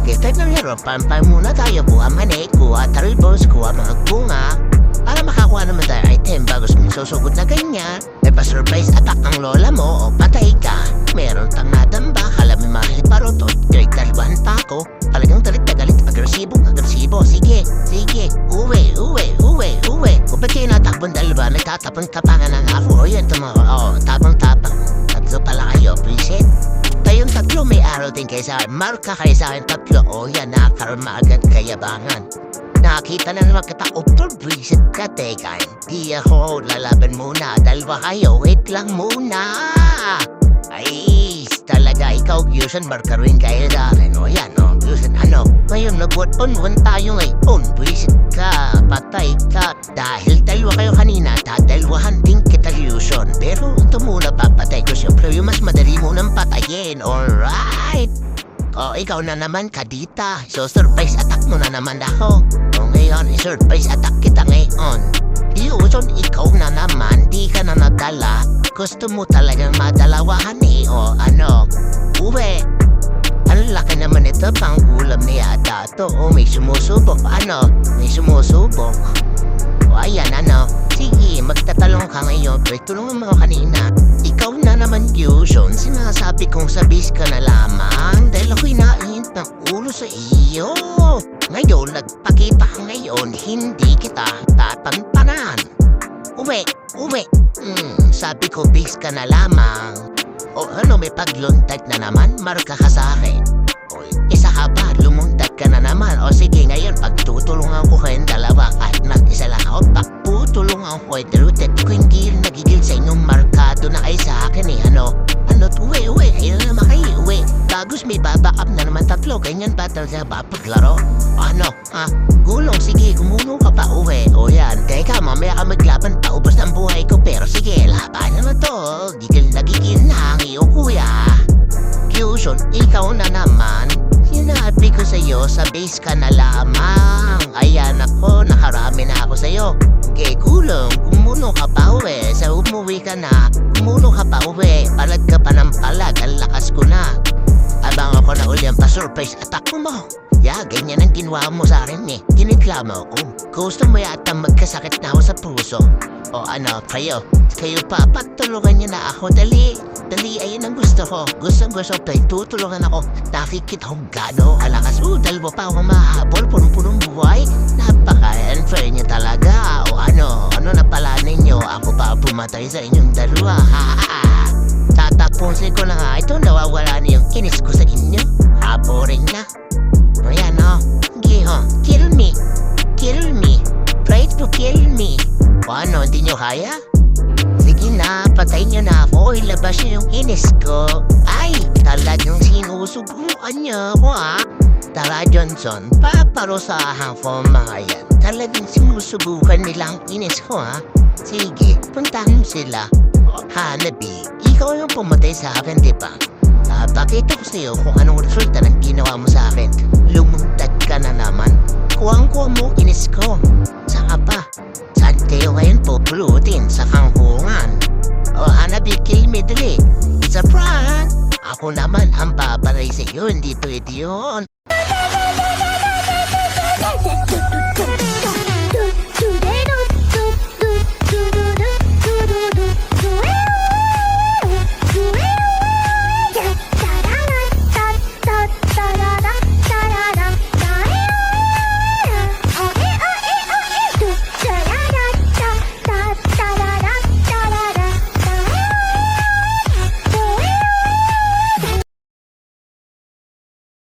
Sige, type ng laro. Pampay muna tayo. Kuha mani, kuha talbos, kuha mga bunga. Para makakuha naman tayo item bago susugod na ganyan. May pa-surprise attack ang lola mo o patay ka. Meron tang nadamba, kalamin mahaliparot o grade dalwan pa ako. Talagang galit na galit, agresibo. Sige, uwi. Kung ba't kayo natakbong dalawa, nagtatapon ka pa nga ng ako. O yan, tapang. Tatlo pala kayo, appreciate. Kayong tatlo may araw din kayo sa akin. Marka kayo sa akin tatlo. O yan, nakakarma agad kayabangan. Nakita na naman kita, visit ka, teka. Di ako lalaban muna. Dalawa kayo, wait lang muna. Ay, talaga ikaw, Fusion, marka rin kayo sa akin. O yan, Fusion, ngayon nag-1-on-1 tayo ngayon. Visit ka, patay ka. Dahil dalawa kayo kanina, dadalwahan din kita, Fusion. Pero ito muna papatay ko. Siyempre, yung mas madali munang patayin. Alright. O, ikaw na naman, Kadita. So, surprise attack mo na naman ako. O, ngayon, surprise attack kita ngayon. Fusion, ikaw na naman, di ka na nadala. Gusto mo talagang madalawahan o uwi. Ang laki naman ito, pang ulam na yata to. O, may sumusubok, may sumusubok. O, ayan, sige, magtatalong ka ngayon. Pero tulungan mo kanina. Ikaw na naman, Fusion, sinasabi kong sabis ka na lamang. Dahil ako'y nainit ng ulo sa iyo. Ngayon, nagpakita ka ngayon, hindi kita tatantanan. Uwi. Sabi ko, base ka na lamang. O may paglundag na naman, marka ka sa akin. O, isa ka ba, lumundag ka na naman. O sige, ngayon, pagtutulungan ko kayong dalawa, kahit nag-isa lang ako, pagtutulungan ko kayo, pero ko hindi nagigil sa inyong markado na kayo sa akin uwi, ayun naman kayo, uwi. Bagos may babakap na naman tatlo, ganyan ba talaga ba paglaro? Gulong, sige, gumuno ka pa, uwi. O yan, teka, mamaya ka maglaban, paubos ng buhay ko, pero sige, laban na to. Gigil na ang iyong kuya. Fusion, ikaw na naman. Sinabi ko sa'yo, sa base ka na lamang. Ayan ako, nakarami na ako sa'yo. Okay, gulong, gumuno ka pa, uwi. Sa umuwi ka na, gumuno ka pa, uwi. Palag ka pa ng palag, ang lakas ko na. Abang ako na uli ang pa-surprise attack mo. Ganyan ang ginawa mo sa akin Tiniklamo ko. Gusto mo yata magkasakit na ako sa puso. O kayo pa, pagtulungan niyo na ako. Dali, ayun ang gusto ko. Gusto, tutulungan ako. Nakikita kong gano alakas. Dalawa pa ako mahabol, punong-punong buhay. Napaka-unfair niyo talaga. O ano na pala ninyo? Ako pa pumatay sa inyong dalawa. Tatapusin ko na nga ito, nawawala na yung kinis ko sa inyo. Boring na. Ayan kill me. Try to kill me. O hindi nyo kaya? Sige na, patayin nyo na ako. Ilabas nyo yung inis ko. Ay, talagang sinusubukan nyo ako Tara, Johnson, paparusahan ko mga yan. Talagang sinusubukan nilang inis ko Sige, puntahan sila. Hanabi, ikaw yung pumatay sa akin, di ba? Pakita ko sa'yo kung anong resulta ng ginawa mo sa akin. Lumundag ka na naman. Kuwang-kuwa mo inis ko. Saka pa, saan kayo ngayon pupulutin sa kangkungan? O Hanabi, kill me dali. It's a prank. Ako naman ang babaray sa'yo, hindi pwede yun.